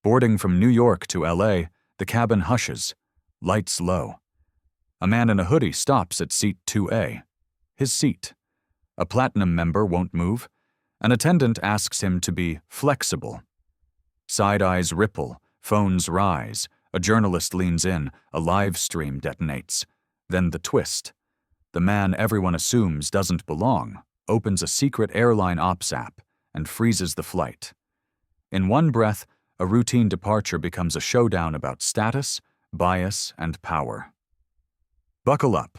Boarding from New York to LA, the cabin hushes, lights low. A man in a hoodie stops at seat 2A. His seat. A Platinum member won't move. An attendant asks him to be flexible. Side eyes ripple, phones rise, a journalist leans in, a live stream detonates. Then the twist. The man everyone assumes doesn't belong opens a secret airline ops app and freezes the flight. In one breath, a routine departure becomes a showdown about status, bias, and power. Buckle up.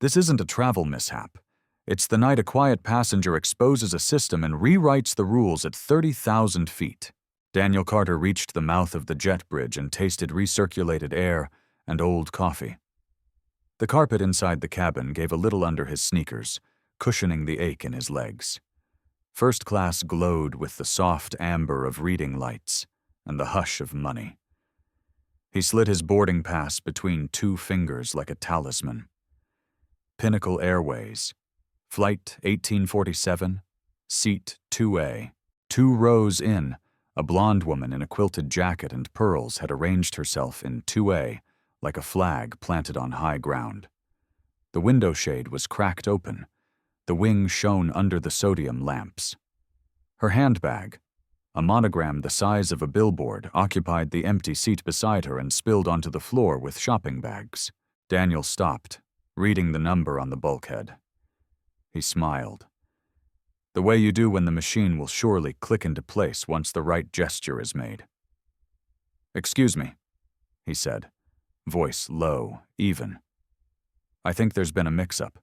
This isn't a travel mishap. It's the night a quiet passenger exposes a system and rewrites the rules at 30,000 feet. Daniel Carter reached the mouth of the jet bridge and tasted recirculated air and old coffee. The carpet inside the cabin gave a little under his sneakers, cushioning the ache in his legs. First class glowed with the soft amber of reading lights and the hush of money. He slid his boarding pass between two fingers like a talisman. Pinnacle Airways, Flight 1847, Seat 2A. 2 rows in, a blonde woman in a quilted jacket and pearls had arranged herself in 2A like a flag planted on high ground. The window shade was cracked open. The wing shone under the sodium lamps. Her handbag, a monogram the size of a billboard, occupied the empty seat beside her and spilled onto the floor with shopping bags. Daniel stopped, reading the number on the bulkhead. He smiled. The way you do when the machine will surely click into place once the right gesture is made. "Excuse me," he said, voice low, even. "I think there's been a mix-up.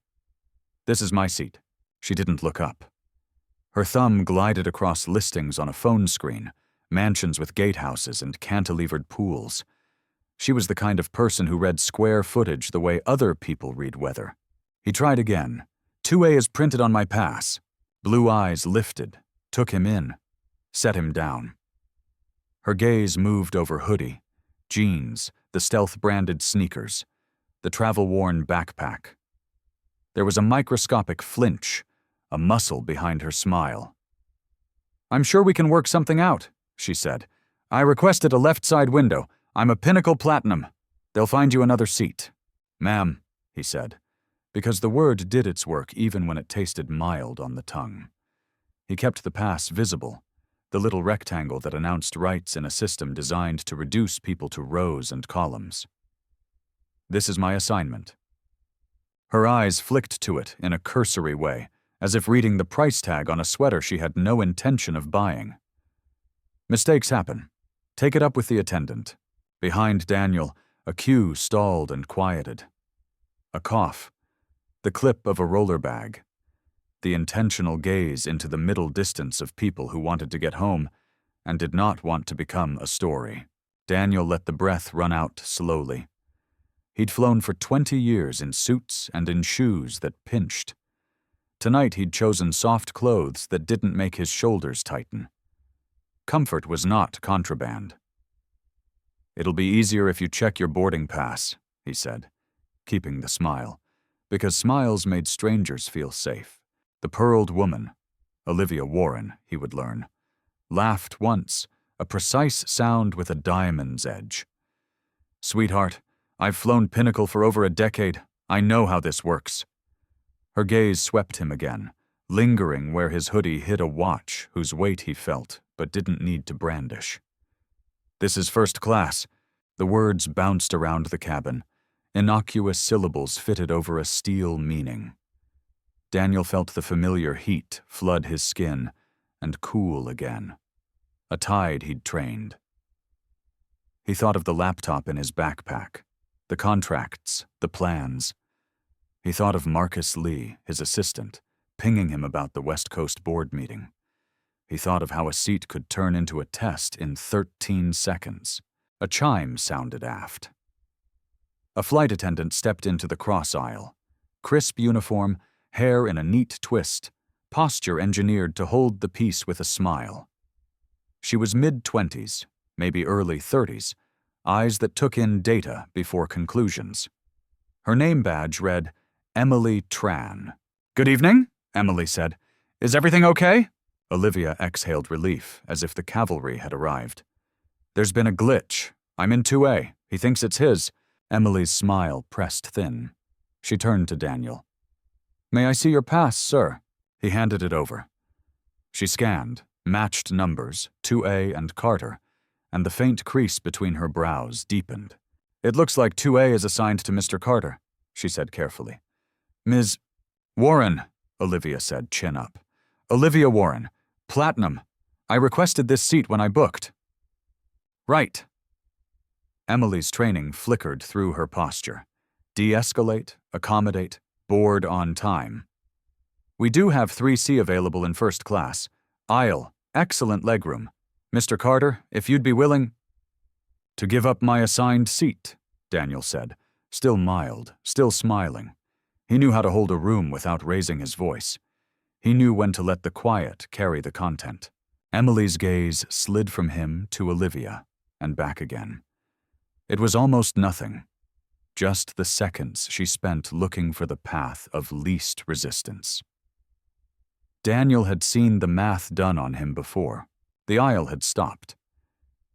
This is my seat." She didn't look up. Her thumb glided across listings on a phone screen, mansions with gatehouses and cantilevered pools. She was the kind of person who read square footage the way other people read weather. He tried again. 2A is printed on my pass. Blue eyes lifted, took him in, set him down. Her gaze moved over hoodie, jeans, the stealth-branded sneakers, the travel-worn backpack. There was a microscopic flinch, a muscle behind her smile. "I'm sure we can work something out," she said. "I requested a left-side window. I'm a Pinnacle Platinum. They'll find you another seat." "Ma'am," he said, because the word did its work even when it tasted mild on the tongue. He kept the pass visible, the little rectangle that announced rights in a system designed to reduce people to rows and columns. "This is my assignment." Her eyes flicked to it in a cursory way, as if reading the price tag on a sweater she had no intention of buying. "Mistakes happen. Take it up with the attendant." Behind Daniel, a queue stalled and quieted. A cough, the clip of a roller bag, the intentional gaze into the middle distance of people who wanted to get home and did not want to become a story. Daniel let the breath run out slowly. He'd flown for 20 years in suits and in shoes that pinched. Tonight he'd chosen soft clothes that didn't make his shoulders tighten. Comfort was not contraband. "It'll be easier if you check your boarding pass," he said, keeping the smile, because smiles made strangers feel safe. The pearled woman, Olivia Warren, he would learn, laughed once, a precise sound with a diamond's edge. "Sweetheart, I've flown Pinnacle for over a decade. I know how this works." Her gaze swept him again, lingering where his hoodie hid a watch whose weight he felt but didn't need to brandish. "This is first class." The words bounced around the cabin, innocuous syllables fitted over a steel meaning. Daniel felt the familiar heat flood his skin and cool again, a tide he'd trained. He thought of the laptop in his backpack, the contracts, the plans. He thought of Marcus Lee, his assistant, pinging him about the West Coast board meeting. He thought of how a seat could turn into a test in 13 seconds. A chime sounded aft. A flight attendant stepped into the cross aisle. Crisp uniform, hair in a neat twist, posture engineered to hold the piece with a smile. She was mid-20s, maybe early 30s, eyes that took in data before conclusions. Her name badge read, Emily Tran. "Good evening," Emily said. "Is everything okay?" Olivia exhaled relief, as if the cavalry had arrived. There's been a glitch. I'm in 2A. He thinks it's his. Emily's smile pressed thin. She turned to Daniel. May I see your pass, sir? He handed it over. She scanned, matched numbers, 2A and Carter, and the faint crease between her brows deepened. It looks like 2A is assigned to Mr. Carter, she said carefully. Ms. Warren, Olivia said, chin up. Olivia Warren, Platinum. I requested this seat when I booked. Right. Emily's training flickered through her posture. De-escalate, accommodate, board on time. We do have 3C available in first class. Aisle, excellent legroom. Mr. Carter, if you'd be willing… To give up my assigned seat, Daniel said, still mild, still smiling. He knew how to hold a room without raising his voice. He knew when to let the quiet carry the content. Emily's gaze slid from him to Olivia, and back again. It was almost nothing. Just the seconds she spent looking for the path of least resistance. Daniel had seen the math done on him before. The aisle had stopped.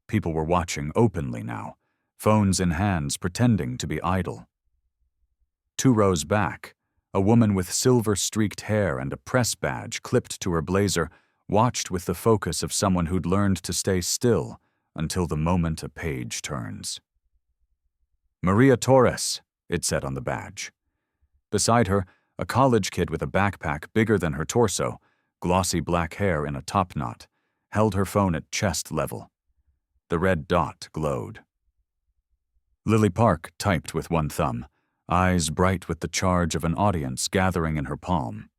People were watching openly now, phones in hands pretending to be idle. 2 rows back, a woman with silver-streaked hair and a press badge clipped to her blazer watched with the focus of someone who'd learned to stay still until the moment a page turns. Maria Torres, it said on the badge. Beside her, a college kid with a backpack bigger than her torso, glossy black hair in a top knot, held her phone at chest level. The red dot glowed. Lily Park typed with one thumb, eyes bright with the charge of an audience gathering in her palm.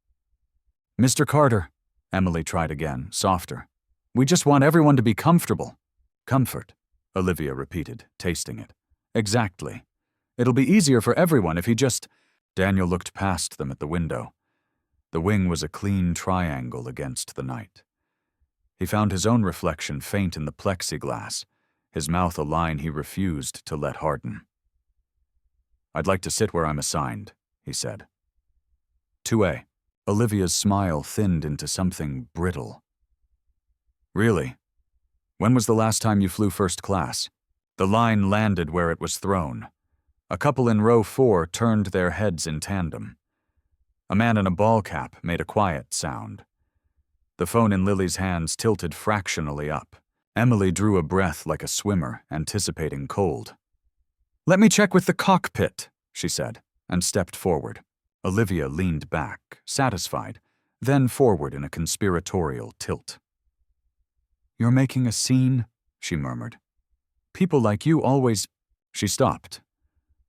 Mr. Carter, Emily tried again, softer. We just want everyone to be comfortable. Comfort, Olivia repeated, tasting it. Exactly. It'll be easier for everyone if he just… Daniel looked past them at the window. The wing was a clean triangle against the night. He found his own reflection faint in the plexiglass, his mouth a line he refused to let harden. I'd like to sit where I'm assigned, he said. 2A. Olivia's smile thinned into something brittle. Really? When was the last time you flew first class? The line landed where it was thrown. A couple in row 4 turned their heads in tandem. A man in a ball cap made a quiet sound. The phone in Lily's hands tilted fractionally up. Emily drew a breath like a swimmer, anticipating cold. Let me check with the cockpit, she said, and stepped forward. Olivia leaned back, satisfied, then forward in a conspiratorial tilt. You're making a scene, she murmured. People like you always… She stopped,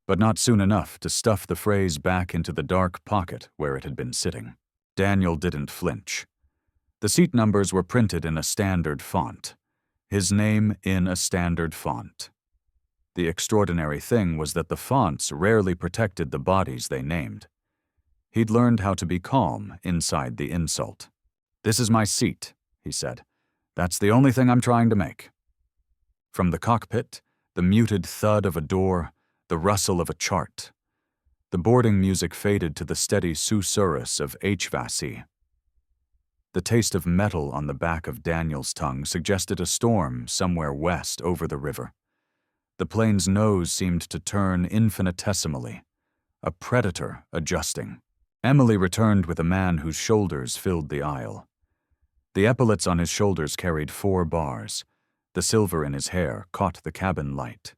but not soon enough to stuff the phrase back into the dark pocket where it had been sitting. Daniel didn't flinch. The seat numbers were printed in a standard font. His name in a standard font. The extraordinary thing was that the fonts rarely protected the bodies they named. He'd learned how to be calm inside the insult. This is my seat, he said. That's the only thing I'm trying to make. From the cockpit, the muted thud of a door, the rustle of a chart. The boarding music faded to the steady susurrus of HVAC. The taste of metal on the back of Daniel's tongue suggested a storm somewhere west over the river. The plane's nose seemed to turn infinitesimally, a predator adjusting. Emily returned with a man whose shoulders filled the aisle. The epaulets on his shoulders carried 4 bars. The silver in his hair caught the cabin light.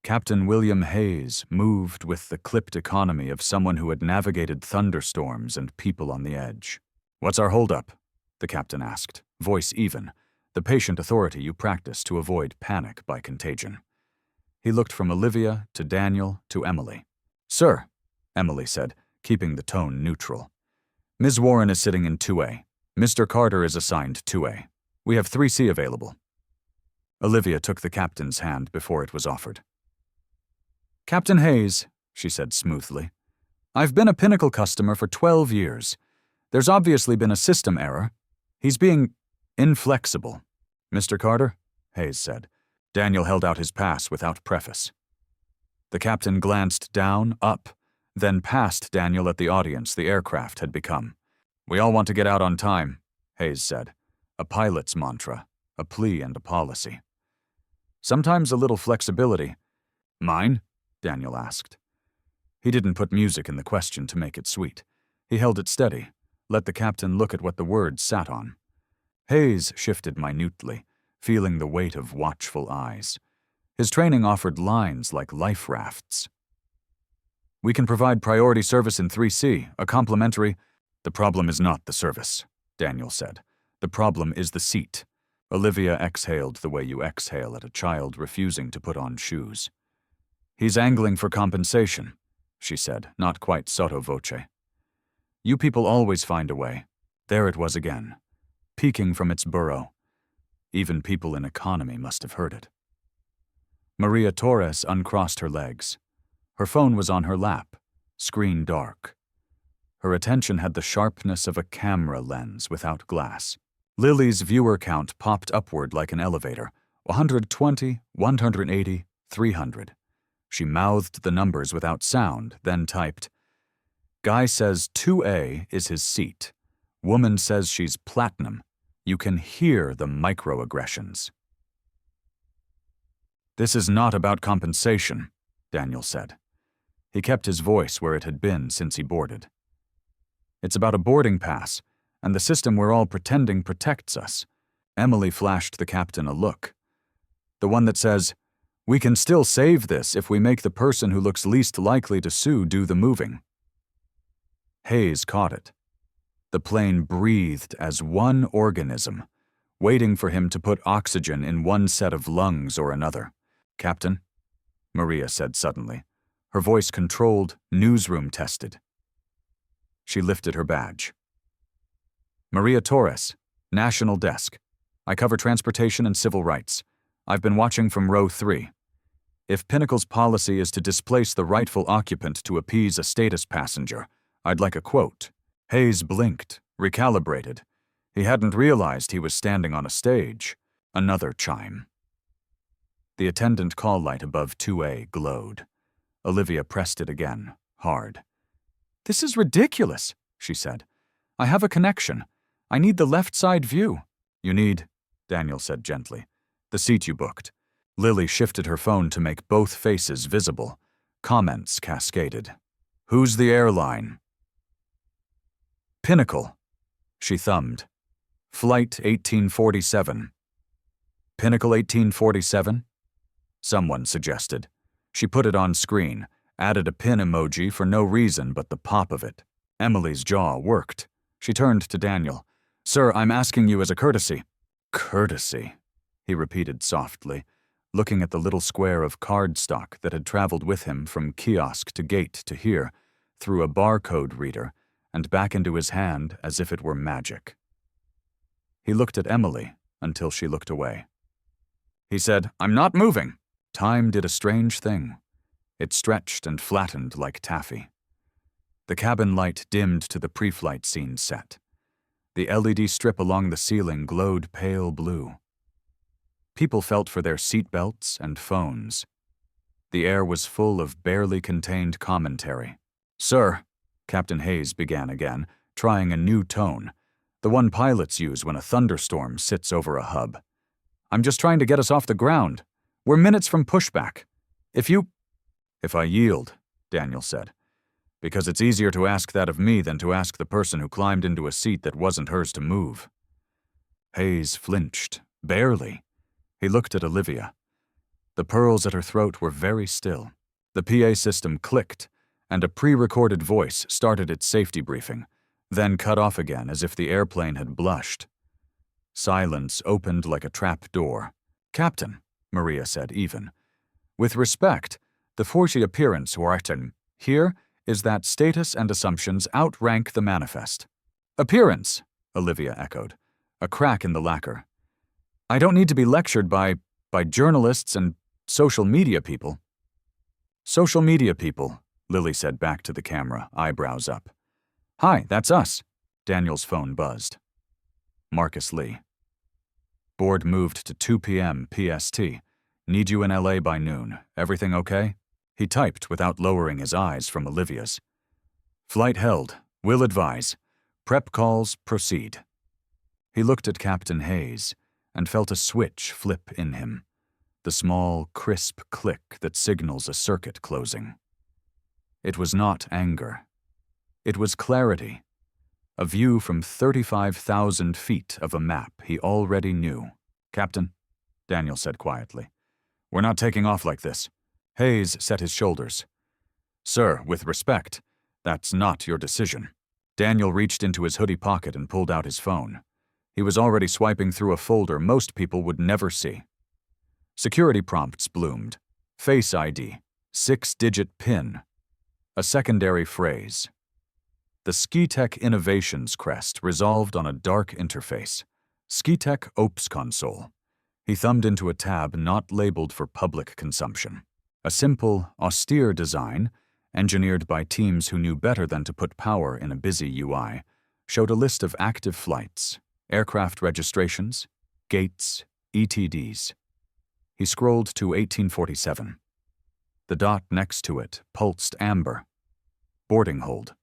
Captain William Hayes moved with the clipped economy of someone who had navigated thunderstorms and people on the edge. What's our holdup? The captain asked, voice even, the patient authority you practice to avoid panic by contagion. He looked from Olivia to Daniel to Emily. Sir, Emily said, keeping the tone neutral. Ms. Warren is sitting in 2A. Mr. Carter is assigned 2A. We have 3C available. Olivia took the captain's hand before it was offered. Captain Hayes, she said smoothly, I've been a Pinnacle customer for 12 years. There's obviously been a system error. He's being inflexible. Mr. Carter, Hayes said. Daniel held out his pass without preface. The captain glanced down, up, then past Daniel at the audience the aircraft had become. We all want to get out on time, Hayes said. A pilot's mantra, a plea and a policy. Sometimes a little flexibility. Mine? Daniel asked. He didn't put music in the question to make it sweet. He held it steady, let the captain look at what the words sat on. Hayes shifted minutely, feeling the weight of watchful eyes. His training offered lines like life rafts. We can provide priority service in 3C, a complimentary— The problem is not the service, Daniel said. The problem is the seat. Olivia exhaled the way you exhale at a child refusing to put on shoes. He's angling for compensation, she said, not quite sotto voce. You people always find a way. There it was again, peeking from its burrow. Even people in economy must have heard it. Maria Torres uncrossed her legs. Her phone was on her lap, screen dark. Her attention had the sharpness of a camera lens without glass. Lily's viewer count popped upward like an elevator, 120, 180, 300. She mouthed the numbers without sound, then typed, Guy says 2A is his seat. Woman says she's platinum. You can hear the microaggressions. This is not about compensation, Daniel said. He kept his voice where it had been since he boarded. It's about a boarding pass, and the system we're all pretending protects us. Emily flashed the captain a look. The one that says, we can still save this if we make the person who looks least likely to sue do the moving. Hayes caught it. The plane breathed as one organism, waiting for him to put oxygen in one set of lungs or another. Captain, Maria said suddenly, her voice controlled, newsroom tested. She lifted her badge. Maria Torres, National Desk. I cover transportation and civil rights. I've been watching from row 3. If Pinnacle's policy is to displace the rightful occupant to appease a status passenger, I'd like a quote. Hayes blinked, recalibrated. He hadn't realized he was standing on a stage. Another chime. The attendant call light above 2A glowed. Olivia pressed it again, hard. This is ridiculous, she said. I have a connection. I need the left side view. You need, Daniel said gently, the seat you booked. Lily shifted her phone to make both faces visible. Comments cascaded. Who's the airline? Pinnacle. She thumbed. Flight 1847. Pinnacle 1847? Someone suggested. She put it on screen, added a pin emoji for no reason but the pop of it. Emily's jaw worked. She turned to Daniel. Sir, I'm asking you as a courtesy. Courtesy, he repeated softly, looking at the little square of cardstock that had traveled with him from kiosk to gate to here, through a barcode reader, and back into his hand as if it were magic. He looked at Emily until she looked away. He said, I'm not moving. Time did a strange thing. It stretched and flattened like taffy. The cabin light dimmed to the pre-flight scene set. The LED strip along the ceiling glowed pale blue. People felt for their seat belts and phones. The air was full of barely contained commentary. Sir, Captain Hayes began again, trying a new tone, the one pilots use when a thunderstorm sits over a hub. I'm just trying to get us off the ground. We're minutes from pushback. If I yield, Daniel said, because it's easier to ask that of me than to ask the person who climbed into a seat that wasn't hers to move. Hayes flinched, barely. He looked at Olivia. The pearls at her throat were very still. The PA system clicked, and a pre-recorded voice started its safety briefing, then cut off again as if the airplane had blushed. Silence opened like a trap door. Captain, Maria said even. With respect, the forty appearance written here is that status and assumptions outrank the manifest. Appearance, Olivia echoed, a crack in the lacquer. I don't need to be lectured by journalists and social media people. Social media people, Lily said back to the camera, eyebrows up. Hi, that's us. Daniel's phone buzzed. Marcus Lee. Board moved to 2 p.m. PST. Need you in LA by noon. Everything okay? He typed without lowering his eyes from Olivia's. Flight held. Will advise. Prep calls proceed. He looked at Captain Hayes and felt a switch flip in him. the small, crisp click that signals a circuit closing. It was not anger. It was clarity, a view from 35,000 feet of a map he already knew. "Captain," Daniel said quietly, "we're not taking off like this." Hayes set his shoulders. "Sir, with respect, that's not your decision." Daniel reached into his hoodie pocket and pulled out his phone. He was already swiping through a folder most people would never see. Security prompts bloomed. Face ID, 6-digit PIN, a secondary phrase. The SkiTech Innovations crest resolved on a dark interface. SkiTech OPS console. He thumbed into a tab not labeled for public consumption. A simple, austere design, engineered by teams who knew better than to put power in a busy UI, showed a list of active flights, aircraft registrations, gates, ETDs. He scrolled to 1847. The dot next to it pulsed amber. Boarding hold.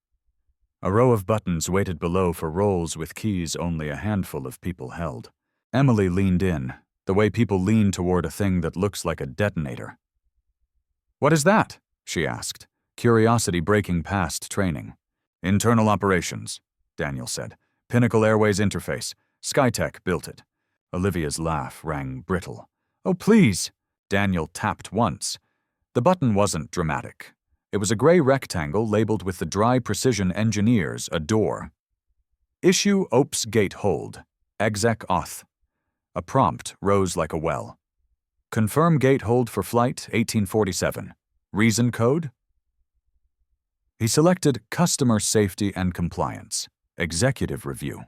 A row of buttons waited below for rolls with keys only a handful of people held. Emily leaned in, the way people lean toward a thing that looks like a detonator. "What is that?" she asked, curiosity breaking past training. "Internal operations," Daniel said. "Pinnacle Airways interface. SkyTech built it." Olivia's laugh rang brittle. "Oh, please!" Daniel tapped once. The button wasn't dramatic. It was a gray rectangle labeled with the dry precision engineers a door. "Issue OPS gate hold. Exec auth." A prompt rose like a well. "Confirm gate hold for flight 1847. Reason code?" He selected Customer Safety and Compliance, Executive Review.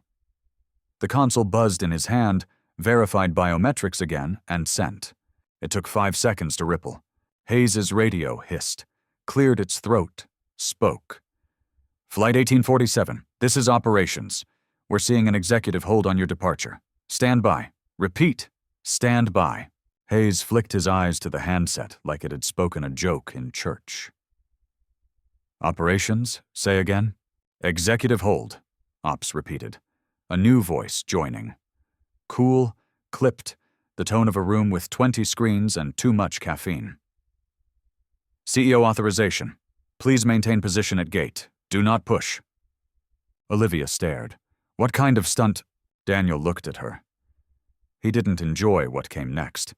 The console buzzed in his hand, verified biometrics again, and sent. It took 5 seconds to ripple. Hayes's radio hissed, cleared its throat, spoke. "Flight 1847, this is operations. We're seeing an executive hold on your departure. Stand by. Repeat, stand by." Hayes flicked his eyes to the handset like it had spoken a joke in church. "Operations, say again?" "Executive hold," Ops repeated, a new voice joining. Cool, clipped, the tone of a room with 20 screens and too much caffeine. "CEO authorization. Please maintain position at gate. Do not push." Olivia stared. "What kind of stunt?" Daniel looked at her. He didn't enjoy what came next,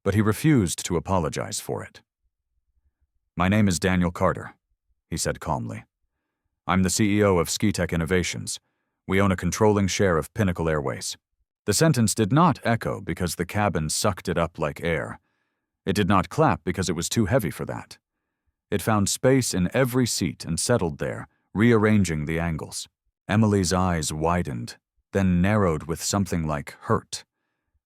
but he refused to apologize for it. "My name is Daniel Carter," he said calmly. "I'm the CEO of SkiTech Innovations. We own a controlling share of Pinnacle Airways." The sentence did not echo because the cabin sucked it up like air. It did not clap because it was too heavy for that. It found space in every seat and settled there, rearranging the angles. Emily's eyes widened, then narrowed with something like hurt.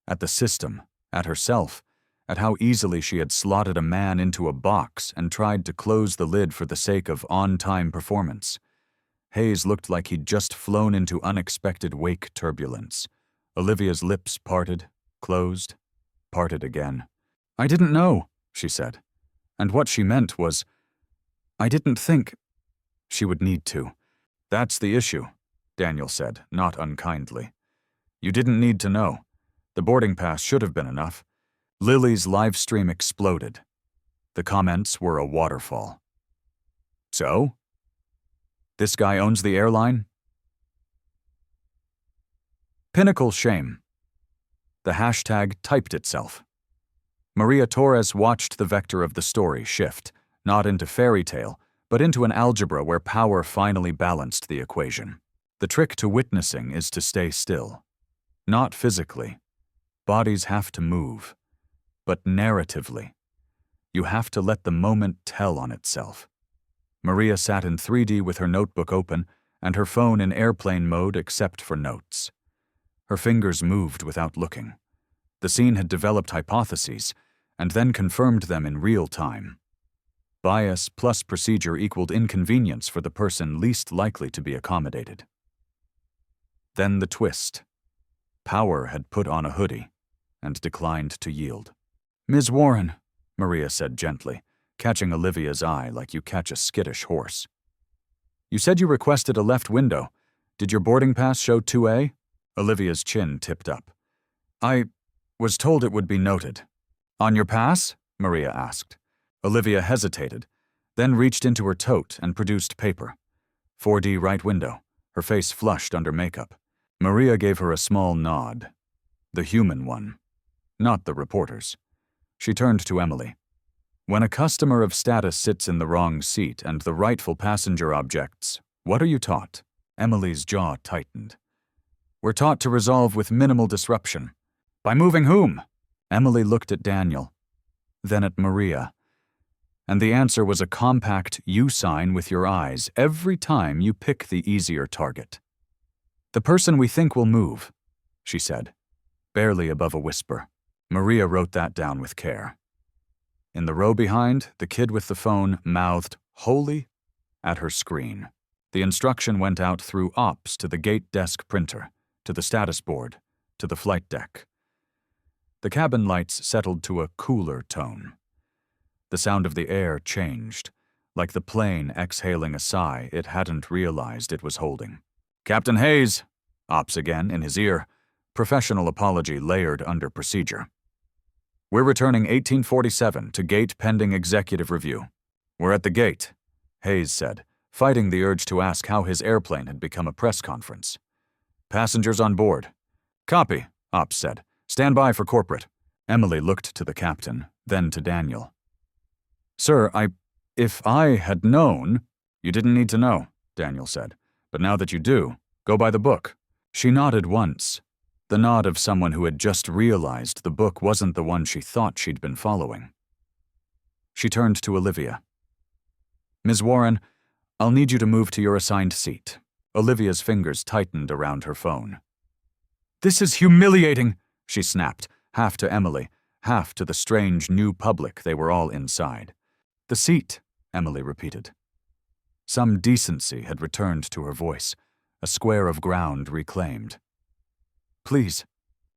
At the system, at herself, at how easily she had slotted a man into a box and tried to close the lid for the sake of on-time performance. Hayes looked like he'd just flown into unexpected wake turbulence. Olivia's lips parted, closed, parted again. "I didn't know," she said. And what she meant was, "I didn't think she would need to." "That's the issue," Daniel said, not unkindly. "You didn't need to know. The boarding pass should have been enough." Lily's live stream exploded. The comments were a waterfall. "So? This guy owns the airline?" Pinnacle shame. The hashtag typed itself. Maria Torres watched the vector of the story shift, not into fairy tale, but into an algebra where power finally balanced the equation. The trick to witnessing is to stay still. Not physically. Bodies have to move. But narratively. You have to let the moment tell on itself. Maria sat in 3D with her notebook open and her phone in airplane mode except for notes. Her fingers moved without looking. The scene had developed hypotheses and then confirmed them in real time. Bias plus procedure equaled inconvenience for the person least likely to be accommodated. Then the twist. Power had put on a hoodie and declined to yield. "Ms. Warren," Maria said gently, catching Olivia's eye like you catch a skittish horse. "You said you requested a left window. Did your boarding pass show 2A? Olivia's chin tipped up. "I was told it would be noted." On your pass? Maria asked. Olivia hesitated, then reached into her tote and produced paper. 4D right window, her face flushed under makeup. Maria gave her a small nod. The human one, not the reporter's. She turned to Emily. When a customer of status sits in the wrong seat and the rightful passenger objects, what are you taught? Emily's jaw tightened. We're taught to resolve with minimal disruption. By moving whom? Emily looked at Daniel, then at Maria. And the answer was a compact U sign with your eyes every time you pick the easier target. The person we think will move, she said, barely above a whisper. Maria wrote that down with care. In the row behind, the kid with the phone mouthed, "Holy," at her screen. The instruction went out through ops to the gate desk printer, to the status board, to the flight deck. The cabin lights settled to a cooler tone. The sound of the air changed, like the plane exhaling a sigh it hadn't realized it was holding. Captain Hayes, ops again in his ear, professional apology layered under procedure. We're returning 1847 to gate pending executive review. We're at the gate, Hayes said, fighting the urge to ask how his airplane had become a press conference. Passengers on board. Copy, ops said. Stand by for corporate. Emily looked to the captain, then to Daniel. Sir, if I had known... You didn't need to know, Daniel said. But now that you do, go by the book. She nodded once, the nod of someone who had just realized the book wasn't the one she thought she'd been following. She turned to Olivia. Ms. Warren, I'll need you to move to your assigned seat. Olivia's fingers tightened around her phone. This is humiliating, she snapped, half to Emily, half to the strange new public they were all inside. The seat, Emily repeated. Some decency had returned to her voice, a square of ground reclaimed. Please.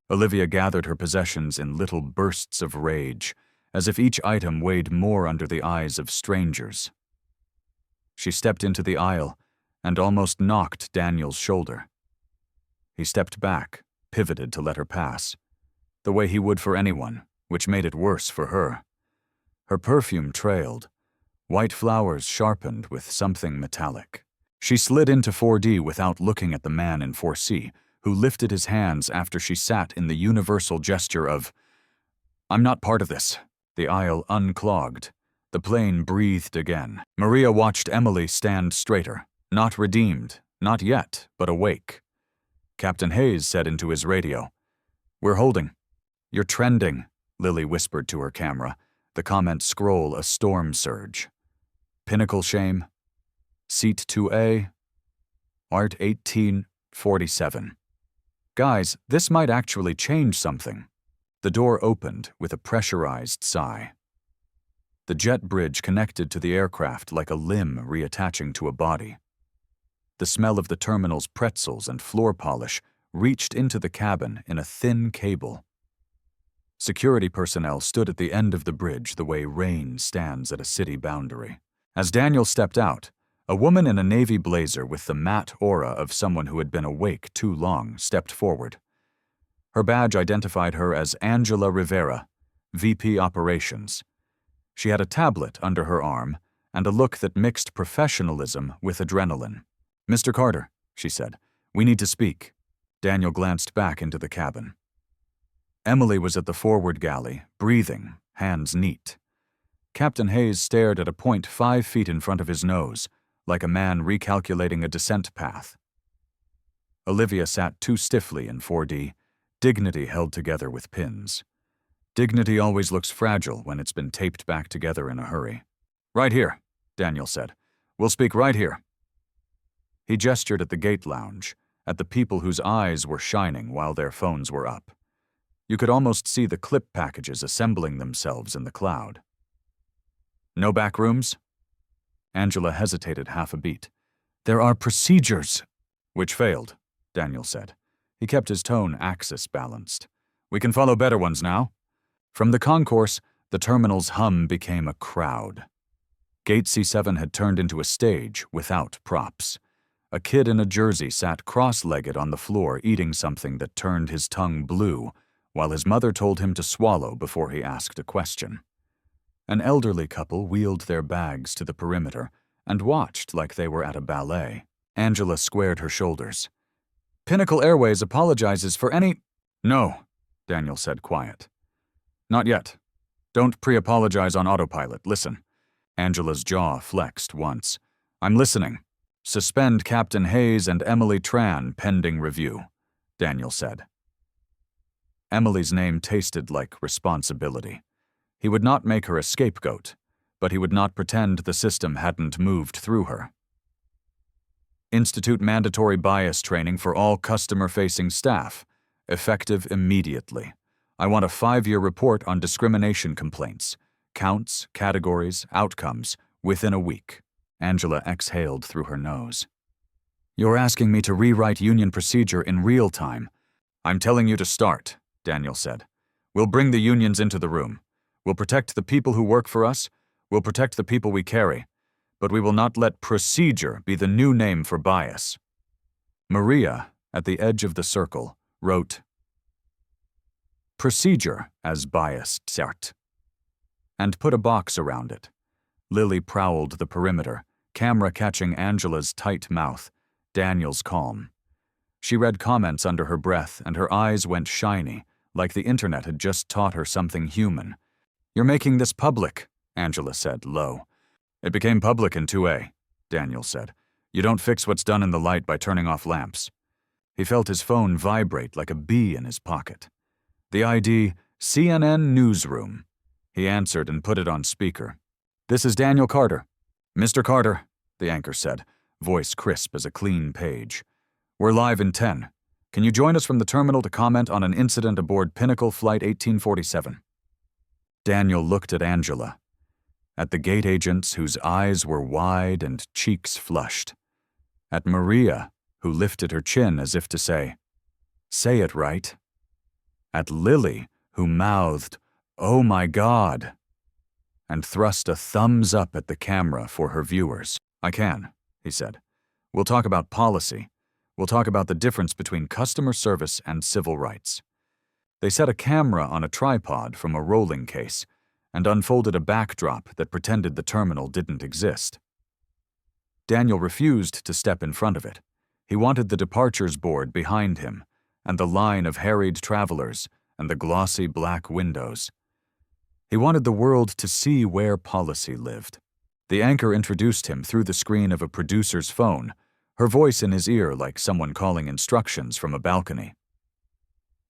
Olivia gathered her possessions in little bursts of rage, as if each item weighed more under the eyes of strangers. She stepped into the aisle and almost knocked Daniel's shoulder. He stepped back, pivoted to let her pass, the way he would for anyone, which made it worse for her. Her perfume trailed, white flowers sharpened with something metallic. She slid into 4D without looking at the man in 4C, who lifted his hands after she sat in the universal gesture of, I'm not part of this. The aisle unclogged. The plane breathed again. Maria watched Emily stand straighter, not redeemed, not yet, but awake. Captain Hayes said into his radio, We're holding. You're trending, Lily whispered to her camera, the comment scroll a storm surge. Pinnacle shame. Seat 2A. Art 1847. Guys, this might actually change something. The door opened with a pressurized sigh. The jet bridge connected to the aircraft like a limb reattaching to a body. The smell of the terminal's pretzels and floor polish reached into the cabin in a thin cable. Security personnel stood at the end of the bridge the way rain stands at a city boundary. As Daniel stepped out, a woman in a navy blazer with the matte aura of someone who had been awake too long stepped forward. Her badge identified her as Angela Rivera, VP Operations. She had a tablet under her arm and a look that mixed professionalism with adrenaline. Mr. Carter, she said, we need to speak. Daniel glanced back into the cabin. Emily was at the forward galley, breathing, hands neat. Captain Hayes stared at a point 5 feet in front of his nose, like a man recalculating a descent path. Olivia sat too stiffly in 4D, dignity held together with pins. Dignity always looks fragile when it's been taped back together in a hurry. Right here, Daniel said. We'll speak right here. He gestured at the gate lounge, at the people whose eyes were shining while their phones were up. You could almost see the clip packages assembling themselves in the cloud. No back rooms? Angela hesitated half a beat. There are procedures. Which failed, Daniel said. He kept his tone axis balanced. We can follow better ones now. From the concourse, the terminal's hum became a crowd. Gate C7 had turned into a stage without props. A kid in a jersey sat cross-legged on the floor eating something that turned his tongue blue, while his mother told him to swallow before he asked a question. An elderly couple wheeled their bags to the perimeter and watched like they were at a ballet. Angela squared her shoulders. "Pinnacle Airways apologizes for any—" "No," Daniel said, quiet. "Not yet. Don't pre-apologize on autopilot. Listen." Angela's jaw flexed once. "I'm listening. Suspend Captain Hayes and Emily Tran pending review," Daniel said. Emily's name tasted like responsibility. He would not make her a scapegoat, but he would not pretend the system hadn't moved through her. Institute mandatory bias training for all customer-facing staff, effective immediately. I want a 5-year report on discrimination complaints, counts, categories, outcomes, within a week. Angela exhaled through her nose. "You're asking me to rewrite union procedure in real time." "I'm telling you to start," Daniel said. "We'll bring the unions into the room. We'll protect the people who work for us. We'll protect the people we carry. But we will not let procedure be the new name for bias." Maria, at the edge of the circle, wrote "procedure" as biased cert, and put a box around it. Lily prowled the perimeter, camera catching Angela's tight mouth, Daniel's calm. She read comments under her breath, and her eyes went shiny, like the internet had just taught her something human. "You're making this public," Angela said, low. "It became public in 2A, Daniel said. "You don't fix what's done in the light by turning off lamps." He felt his phone vibrate like a bee in his pocket. The ID, CNN Newsroom. He answered and put it on speaker. "This is Daniel Carter." "Mr. Carter," the anchor said, voice crisp as a clean page. "We're live in 10. Can you join us from the terminal to comment on an incident aboard Pinnacle Flight 1847? Daniel looked at Angela, at the gate agents whose eyes were wide and cheeks flushed, at Maria, who lifted her chin as if to say it right, at Lily, who mouthed, "Oh my God," and thrust a thumbs up at the camera for her viewers. "I can," he said. "We'll talk about policy. We'll talk about the difference between customer service and civil rights." They set a camera on a tripod from a rolling case and unfolded a backdrop that pretended the terminal didn't exist. Daniel refused to step in front of it. He wanted the departures board behind him, and the line of harried travelers, and the glossy black windows. He wanted the world to see where policy lived. The anchor introduced him through the screen of a producer's phone, her voice in his ear like someone calling instructions from a balcony.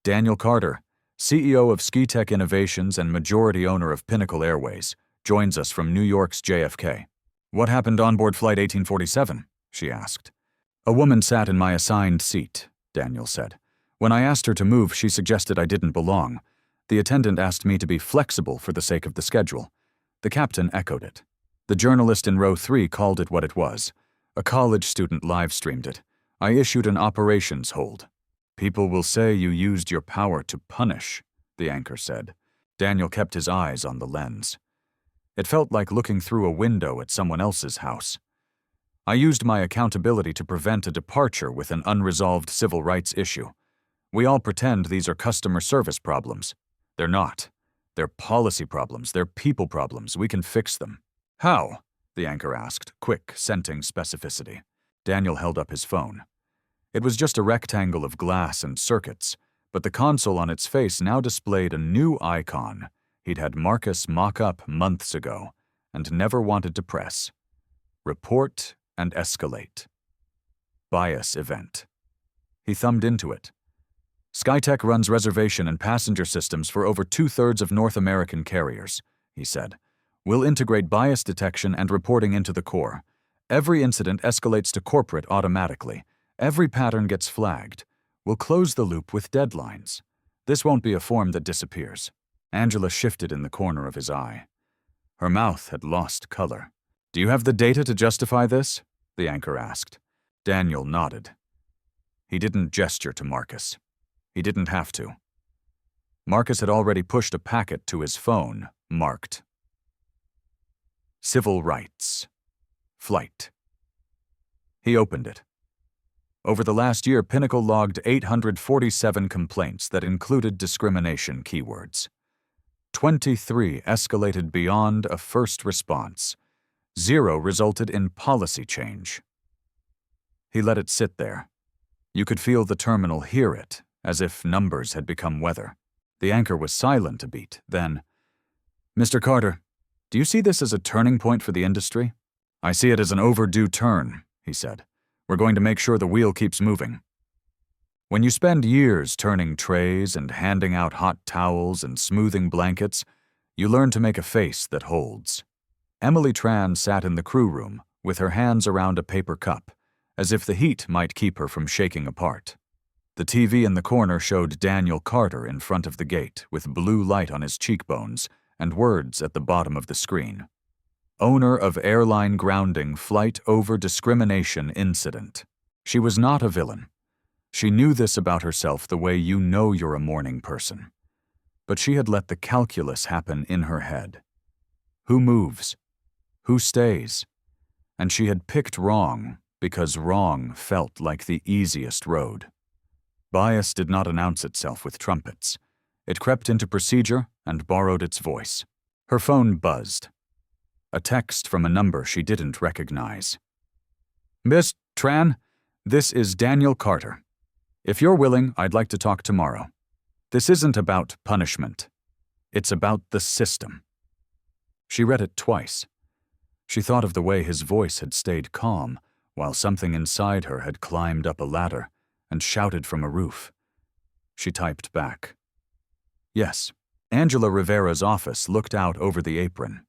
"Daniel Carter, CEO of SkiTech Innovations and majority owner of Pinnacle Airways, joins us from New York's JFK. What happened on board Flight 1847? She asked. "A woman sat in my assigned seat," Daniel said. "When I asked her to move, she suggested I didn't belong. The attendant asked me to be flexible for the sake of the schedule. The captain echoed it. The journalist in row 3 called it what it was. A college student live-streamed it. I issued an operations hold. People will say you used your power to punish," the anchor said. Daniel kept his eyes on the lens. It felt like looking through a window at someone else's house. "I used my accountability to prevent a departure with an unresolved civil rights issue. We all pretend these are customer service problems. They're not. They're policy problems. They're people problems. We can fix them." "How?" the anchor asked, quick, scenting specificity. Daniel held up his phone. It was just a rectangle of glass and circuits, but the console on its face now displayed a new icon he'd had Marcus mock up months ago and never wanted to press. Report and escalate. Bias event. He thumbed into it. "SkyTech runs reservation and passenger systems for over 2/3 of North American carriers," he said. "We'll integrate bias detection and reporting into the core. Every incident escalates to corporate automatically. Every pattern gets flagged. We'll close the loop with deadlines. This won't be a form that disappears." Angela shifted in the corner of his eye. Her mouth had lost color. "Do you have the data to justify this?" the anchor asked. Daniel nodded. He didn't gesture to Marcus. He didn't have to. Marcus had already pushed a packet to his phone, marked Civil Rights. Flight. He opened it. Over the last year, Pinnacle logged 847 complaints that included discrimination keywords. 23 escalated beyond a first response. 0 resulted in policy change. He let it sit there. You could feel the terminal hear it, as if numbers had become weather. The anchor was silent a beat, then, "Mr. Carter, do you see this as a turning point for the industry?" "I see it as an overdue turn," he said. "We're going to make sure the wheel keeps moving." When you spend years turning trays and handing out hot towels and smoothing blankets, you learn to make a face that holds. Emily Tran sat in the crew room with her hands around a paper cup, as if the heat might keep her from shaking apart. The TV in the corner showed Daniel Carter in front of the gate with blue light on his cheekbones and words at the bottom of the screen. Owner of Airline grounding flight over discrimination incident. She was not a villain. She knew this about herself the way you know you're a morning person. But she had let the calculus happen in her head. Who moves? Who stays? And she had picked wrong because wrong felt like the easiest road. Bias did not announce itself with trumpets. It crept into procedure and borrowed its voice. Her phone buzzed. A text from a number she didn't recognize. "Miss Tran, this is Daniel Carter. If you're willing, I'd like to talk tomorrow. This isn't about punishment. It's about the system." She read it twice. She thought of the way his voice had stayed calm while something inside her had climbed up a ladder and shouted from a roof. She typed back. Yes. Angela Rivera's office looked out over the apron.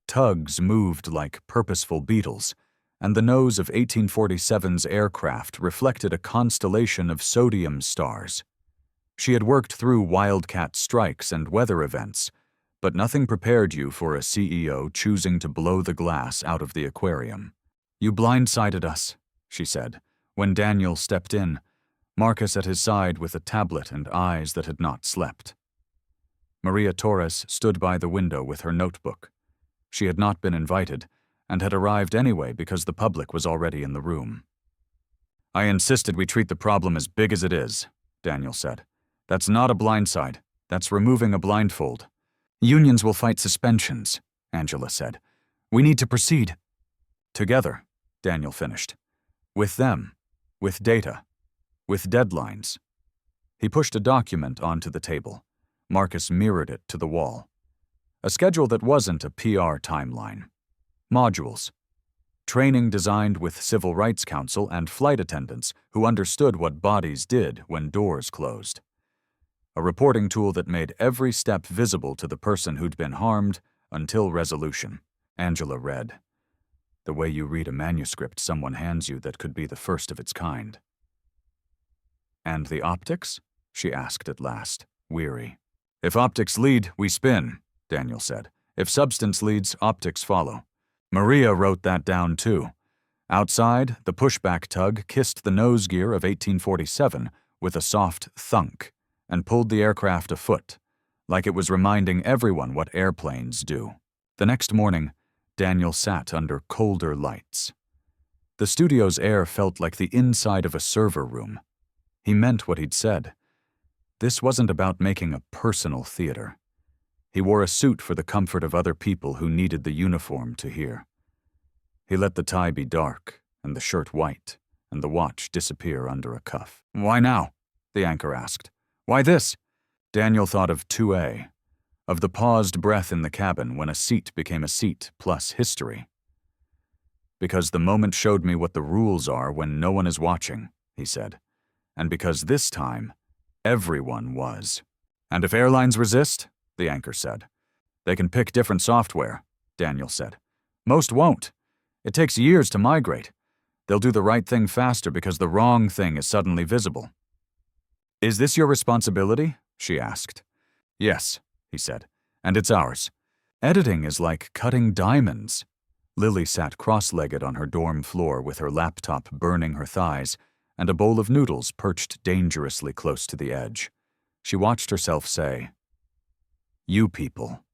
Tugs moved like purposeful beetles, and the nose of 1847's aircraft reflected a constellation of sodium stars. She had worked through wildcat strikes and weather events, but nothing prepared you for a CEO choosing to blow the glass out of the aquarium. "You blindsided us," she said, when Daniel stepped in, Marcus at his side with a tablet and eyes that had not slept. Maria Torres stood by the window with her notebook. She had not been invited, and had arrived anyway because the public was already in the room. "I insisted we treat the problem as big as it is," Daniel said. "That's not a blindside. That's removing a blindfold." "Unions will fight suspensions," Angela said. "We need to proceed." "Together," Daniel finished. "With them. With data. With deadlines." He pushed a document onto the table. Marcus mirrored it to the wall. A schedule that wasn't a PR timeline. Modules. Training designed with Civil Rights Council and flight attendants who understood what bodies did when doors closed. A reporting tool that made every step visible to the person who'd been harmed until resolution. Angela read. The way you read a manuscript someone hands you that could be the first of its kind. "And the optics?" she asked at last, weary. "If optics lead, we spin," Daniel said. "If substance leads, optics follow." Maria wrote that down too. Outside, the pushback tug kissed the nose gear of 1847 with a soft thunk and pulled the aircraft afoot, like it was reminding everyone what airplanes do. The next morning, Daniel sat under colder lights. The studio's air felt like the inside of a server room. He meant what he'd said. This wasn't about making a personal theater. He wore a suit for the comfort of other people who needed the uniform to hear. He let the tie be dark, and the shirt white, and the watch disappear under a cuff. "Why now?" the anchor asked. "Why this?" Daniel thought of 2A, of the paused breath in the cabin when a seat became a seat plus history. "Because the moment showed me what the rules are when no one is watching," he said. "And because this time, everyone was." "And if airlines resist?" the anchor said. "They can pick different software," Daniel said. "Most won't. It takes years to migrate. They'll do the right thing faster because the wrong thing is suddenly visible." "Is this your responsibility?" she asked. "Yes," he said, "and it's ours. Editing is like cutting diamonds." Lily sat cross-legged on her dorm floor with her laptop burning her thighs and a bowl of noodles perched dangerously close to the edge. She watched herself say, "You people."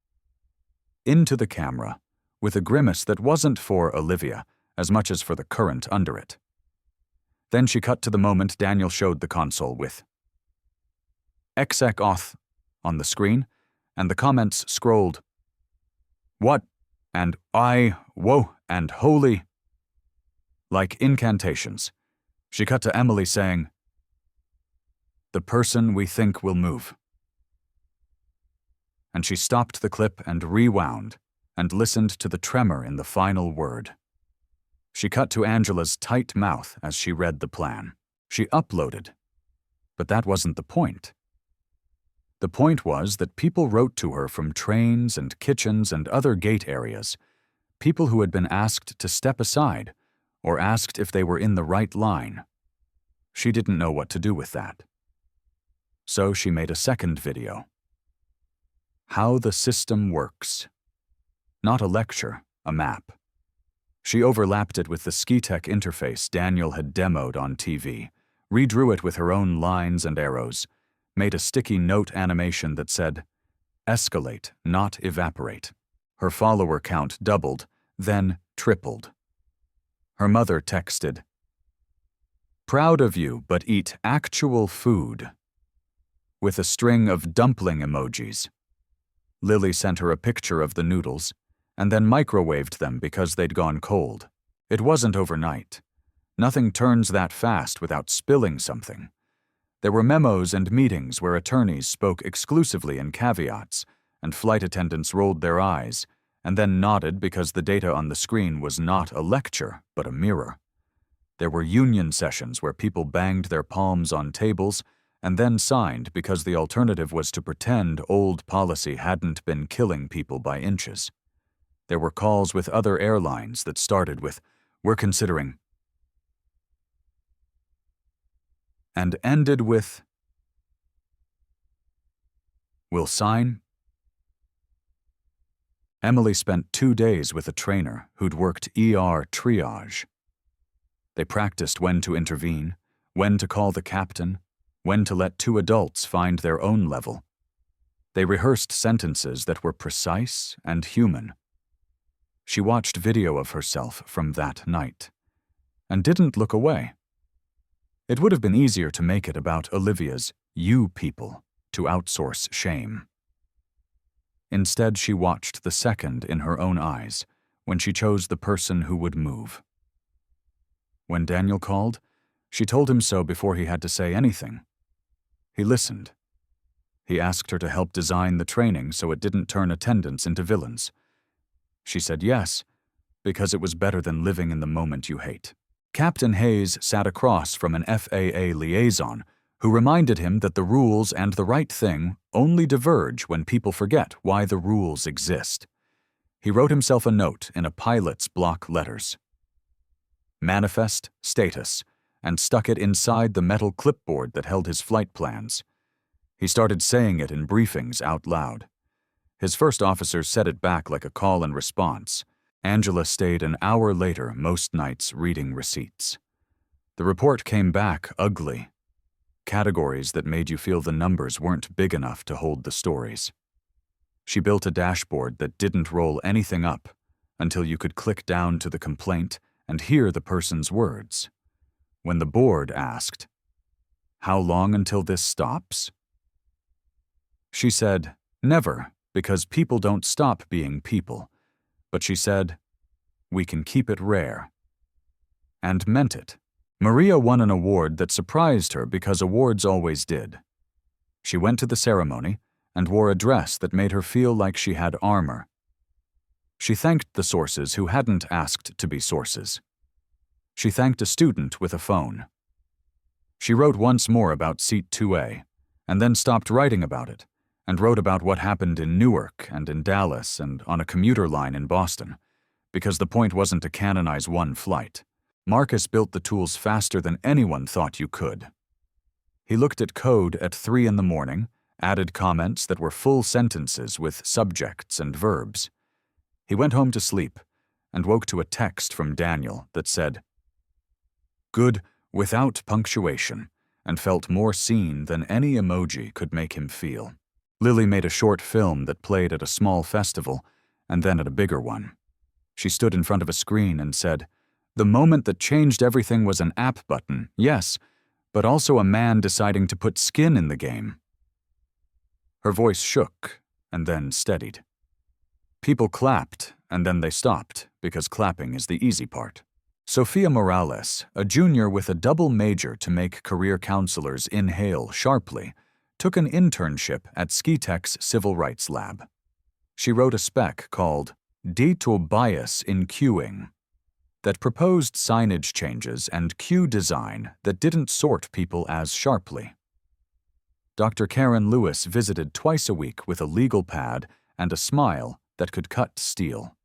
Into the camera, with a grimace that wasn't for Olivia as much as for the current under it. Then she cut to the moment Daniel showed the console with exec auth on the screen, and the comments scrolled what and I, whoa, and holy, like incantations. She cut to Emily saying, "The person we think will move." And she stopped the clip and rewound and listened to the tremor in the final word. She cut to Angela's tight mouth as she read the plan. She uploaded. But that wasn't the point. The point was that people wrote to her from trains and kitchens and other gate areas, people who had been asked to step aside or asked if they were in the right line. She didn't know what to do with that. So she made a second video. How the system works. Not a lecture, a map. She overlapped it with the Skitech interface Daniel had demoed on TV, redrew it with her own lines and arrows, made a sticky note animation that said, "Escalate, not evaporate." Her follower count doubled, then tripled. Her mother texted, "Proud of you, but eat actual food," with a string of dumpling emojis. Lily sent her a picture of the noodles, and then microwaved them because they'd gone cold. It wasn't overnight. Nothing turns that fast without spilling something. There were memos and meetings where attorneys spoke exclusively in caveats, and flight attendants rolled their eyes, and then nodded because the data on the screen was not a lecture, but a mirror. There were union sessions where people banged their palms on tables and then signed because the alternative was to pretend old policy hadn't been killing people by inches. There were calls with other airlines that started with, "We're considering," and ended with, "We'll sign." Emily spent 2 days with a trainer who'd worked ER triage. They practiced when to intervene, when to call the captain, when to let 2 adults find their own level. They rehearsed sentences that were precise and human. She watched video of herself from that night, and didn't look away. It would have been easier to make it about Olivia's "you people" to outsource shame. Instead, she watched the second in her own eyes when she chose the person who would move. When Daniel called, she told him so before he had to say anything. He listened. He asked her to help design the training so it didn't turn attendants into villains. She said yes, because it was better than living in the moment you hate. Captain Hayes sat across from an FAA liaison who reminded him that the rules and the right thing only diverge when people forget why the rules exist. He wrote himself a note in a pilot's block letters. Manifest status, and stuck it inside the metal clipboard that held his flight plans. He started saying it in briefings out loud. His first officers said it back like a call and response. Angela stayed an hour later most nights reading receipts. The report came back ugly. Categories that made you feel the numbers weren't big enough to hold the stories. She built a dashboard that didn't roll anything up until you could click down to the complaint and hear the person's words. When the board asked, "How long until this stops?" She said, "Never, because people don't stop being people." But she said, "We can keep it rare." And meant it. Maria won an award that surprised her because awards always did. She went to the ceremony and wore a dress that made her feel like she had armor. She thanked the sources who hadn't asked to be sources. She thanked a student with a phone. She wrote once more about Seat 2A, and then stopped writing about it, and wrote about what happened in Newark and in Dallas and on a commuter line in Boston, because the point wasn't to canonize one flight. Marcus built the tools faster than anyone thought you could. He looked at code at 3 in the morning, added comments that were full sentences with subjects and verbs. He went home to sleep and woke to a text from Daniel that said, "Good without punctuation," and felt more seen than any emoji could make him feel. Lily made a short film that played at a small festival and then at a bigger one. She stood in front of a screen and said, The moment that changed everything was an app button, yes, but also a man deciding to put skin in the game. Her voice shook and then steadied. People clapped and then they stopped because clapping is the easy part. Sophia Morales, a junior with a double major to make career counselors inhale sharply, took an internship at Skitech's Civil Rights Lab. She wrote a spec called Dito Bias in Queuing that proposed signage changes and queue design that didn't sort people as sharply. Dr. Karen Lewis visited twice a week with a legal pad and a smile that could cut steel.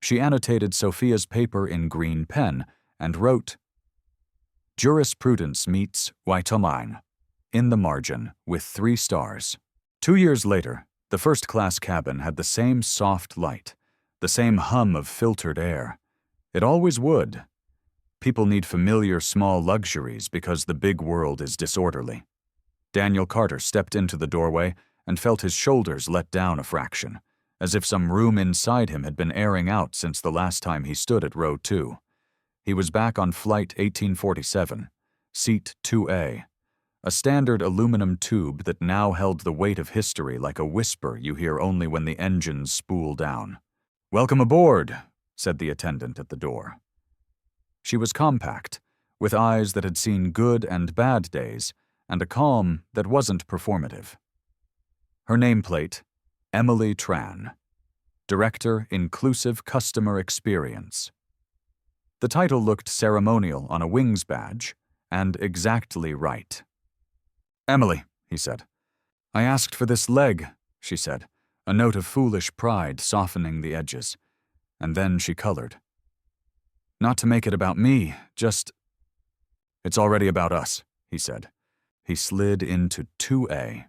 She annotated Sophia's paper in green pen and wrote, Jurisprudence meets Waitomine, in the margin, with 3 stars. 2 years later, the first-class cabin had the same soft light, the same hum of filtered air. It always would. People need familiar small luxuries because the big world is disorderly. Daniel Carter stepped into the doorway and felt his shoulders let down a fraction, as if some room inside him had been airing out since the last time he stood at row 2. He was back on Flight 1847, Seat 2A, a standard aluminum tube that now held the weight of history like a whisper you hear only when the engines spool down. "Welcome aboard," said the attendant at the door. She was compact, with eyes that had seen good and bad days, and a calm that wasn't performative. Her nameplate, Emily Tran, Director, Inclusive Customer Experience. The title looked ceremonial on a wings badge, and exactly right. "Emily," he said. "I asked for this leg," she said, a note of foolish pride softening the edges. And then she colored. "Not to make it about me, just—" "It's already about us," he said. He slid into 2A.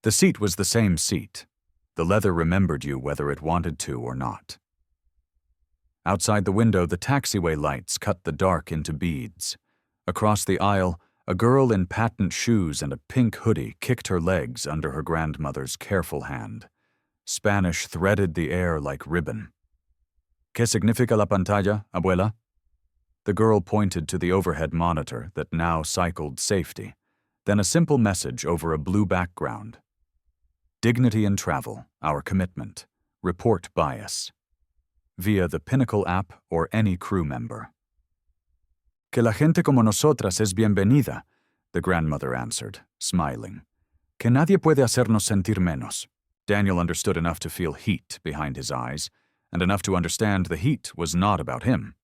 The seat was the same seat. The leather remembered you whether it wanted to or not. Outside the window, the taxiway lights cut the dark into beads. Across the aisle, a girl in patent shoes and a pink hoodie kicked her legs under her grandmother's careful hand. Spanish threaded the air like ribbon. "¿Qué significa la pantalla, abuela?" The girl pointed to the overhead monitor that now cycled safety, then a simple message over a blue background. "Dignity in travel, our commitment. Report bias." Via the Pinnacle app or any crew member. "Que la gente como nosotras es bienvenida," the grandmother answered, smiling. "Que nadie puede hacernos sentir menos." Daniel understood enough to feel heat behind his eyes, and enough to understand the heat was not about him.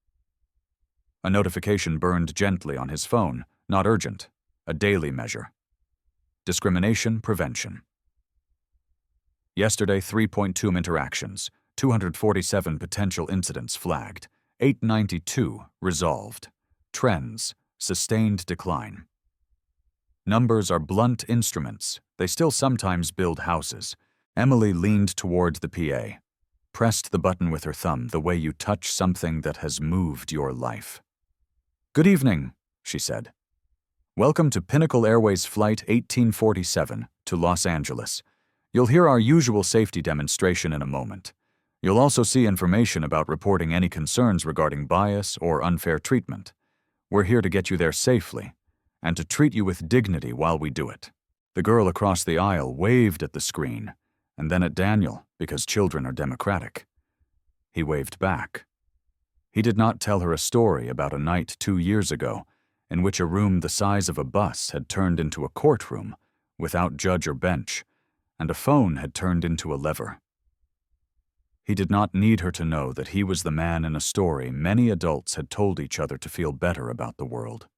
A notification burned gently on his phone, not urgent, a daily measure. Discrimination prevention. Yesterday, 3.2 interactions, 247 potential incidents flagged, 892 resolved. Trends, sustained decline. Numbers are blunt instruments. They still sometimes build houses. Emily leaned toward the PA, pressed the button with her thumb the way you touch something that has moved your life. "Good evening," she said. "Welcome to Pinnacle Airways Flight 1847 to Los Angeles. You'll hear our usual safety demonstration in a moment. You'll also see information about reporting any concerns regarding bias or unfair treatment. We're here to get you there safely, and to treat you with dignity while we do it." The girl across the aisle waved at the screen, and then at Daniel, because children are democratic. He waved back. He did not tell her a story about a night 2 years ago in which a room the size of a bus had turned into a courtroom without judge or bench, and a phone had turned into a lever. He did not need her to know that he was the man in a story many adults had told each other to feel better about the world.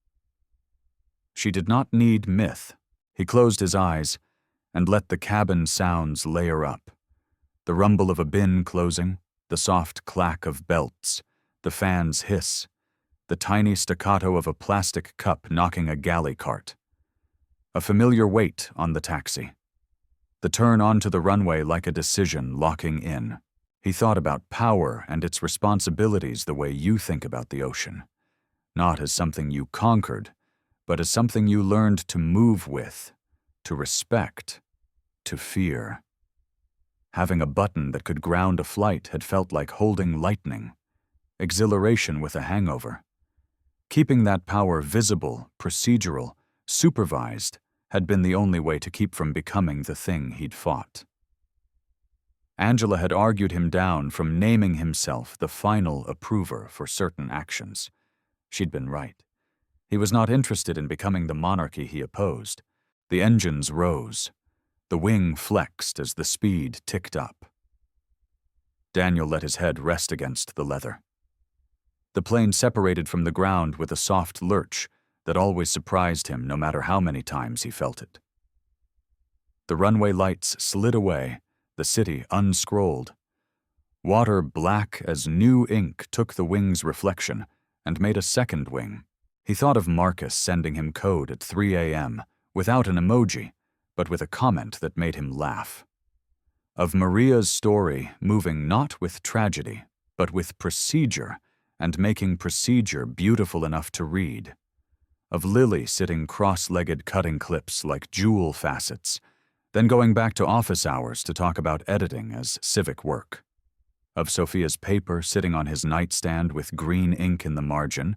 She did not need myth. He closed his eyes and let the cabin sounds layer up. The rumble of a bin closing, the soft clack of belts, the fan's hiss, the tiny staccato of a plastic cup knocking a galley cart. A familiar weight on the taxi. The turn onto the runway like a decision locking in. He thought about power and its responsibilities the way you think about the ocean. Not as something you conquered, but as something you learned to move with, to respect, to fear. Having a button that could ground a flight had felt like holding lightning. exhilaration with a hangover. Keeping that power visible, procedural, supervised had been the only way to keep from becoming the thing he'd fought. Angela had argued him down from naming himself the final approver for certain actions. She'd been right. He was not interested in becoming the monarchy he opposed. The engines rose. The wing flexed as the speed ticked up. Daniel let his head rest against the leather. The plane separated from the ground with a soft lurch that always surprised him no matter how many times he felt it. The runway lights slid away, the city unscrolled. Water black as new ink took the wing's reflection and made a second wing. He thought of Marcus sending him code at 3 a.m. without an emoji, but with a comment that made him laugh. Of Maria's story moving not with tragedy, but with procedure, and making procedure beautiful enough to read. Of Lily sitting cross-legged cutting clips like jewel facets, then going back to office hours to talk about editing as civic work. Of Sophia's paper sitting on his nightstand with green ink in the margin,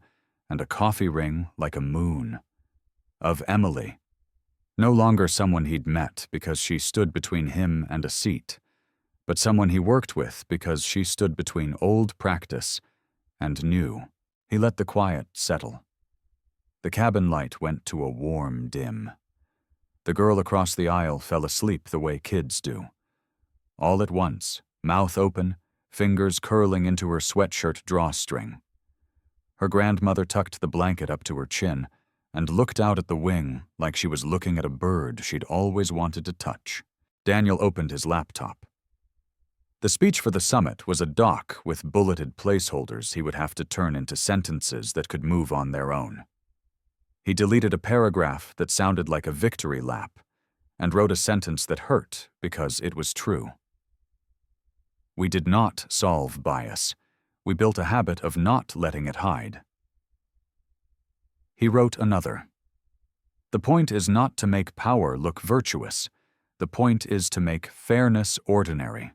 and a coffee ring like a moon. Of Emily, no longer someone he'd met because she stood between him and a seat, but someone he worked with because she stood between old practice and new. He let the quiet settle. The cabin light went to a warm dim. The girl across the aisle fell asleep the way kids do. All at once, mouth open, fingers curling into her sweatshirt drawstring. Her grandmother tucked the blanket up to her chin and looked out at the wing like she was looking at a bird she'd always wanted to touch. Daniel opened his laptop. The speech for the summit was a doc with bulleted placeholders he would have to turn into sentences that could move on their own. He deleted a paragraph that sounded like a victory lap and wrote a sentence that hurt because it was true. We did not solve bias. We built a habit of not letting it hide. He wrote another. The point is not to make power look virtuous. The point is to make fairness ordinary.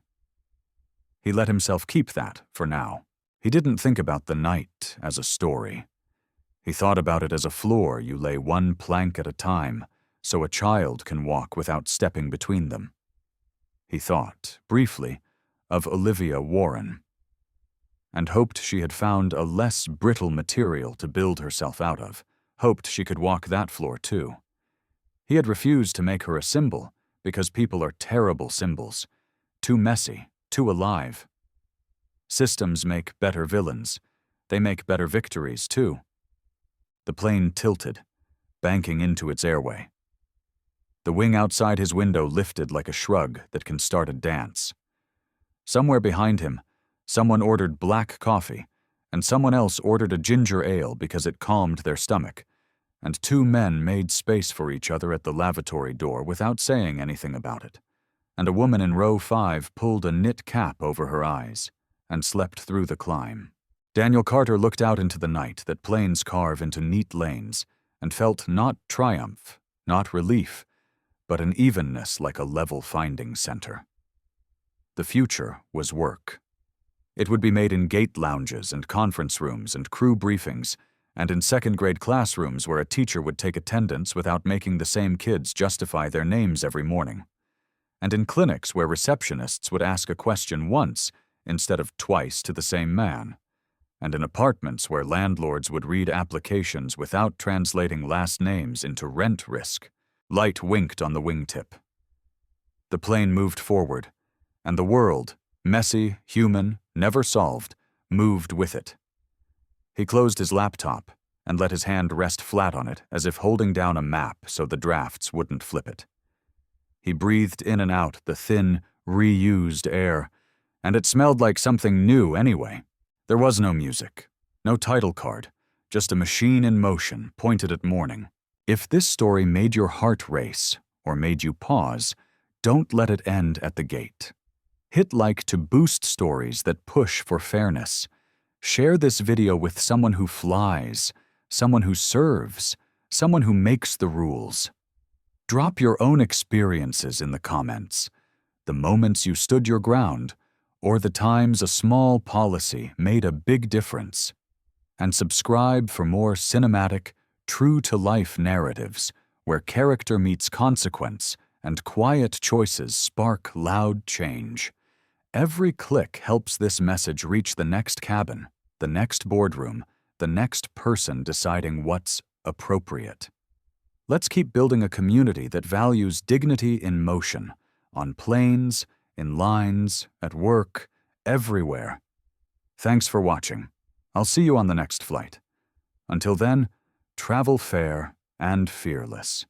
He let himself keep that for now. He didn't think about the night as a story. He thought about it as a floor you lay one plank at a time so a child can walk without stepping between them. He thought, briefly, of Olivia Warren, and hoped she had found a less brittle material to build herself out of, hoped she could walk that floor too. He had refused to make her a symbol because people are terrible symbols, too messy, too alive. Systems make better villains. They make better victories too. The plane tilted, banking into its airway. The wing outside his window lifted like a shrug that can start a dance. Somewhere behind him, someone ordered black coffee, and someone else ordered a ginger ale because it calmed their stomach, and two men made space for each other at the lavatory door without saying anything about it, and a woman in row 5 pulled a knit cap over her eyes and slept through the climb. Daniel Carter looked out into the night that planes carve into neat lanes and felt not triumph, not relief, but an evenness like a level finding center. The future was work. It would be made in gate lounges and conference rooms and crew briefings, and in second-grade classrooms where a teacher would take attendance without making the same kids justify their names every morning, and in clinics where receptionists would ask a question once instead of twice to the same man, and in apartments where landlords would read applications without translating last names into rent risk. Light winked on the wingtip. The plane moved forward, and the world, messy, human, never solved, moved with it. He closed his laptop and let his hand rest flat on it as if holding down a map so the drafts wouldn't flip it. He breathed in and out the thin, reused air, and it smelled like something new anyway. There was no music, no title card, just a machine in motion pointed at morning. If this story made your heart race or made you pause, don't let it end at the gate. Hit like to boost stories that push for fairness. Share this video with someone who flies, someone who serves, someone who makes the rules. Drop your own experiences in the comments, the moments you stood your ground, or the times a small policy made a big difference. And subscribe for more cinematic, true-to-life narratives where character meets consequence and quiet choices spark loud change. Every click helps this message reach the next cabin, the next boardroom, the next person deciding what's appropriate. Let's keep building a community that values dignity in motion, on planes, in lines, at work, everywhere. Thanks for watching. I'll see you on the next flight. Until then, travel fair and fearless.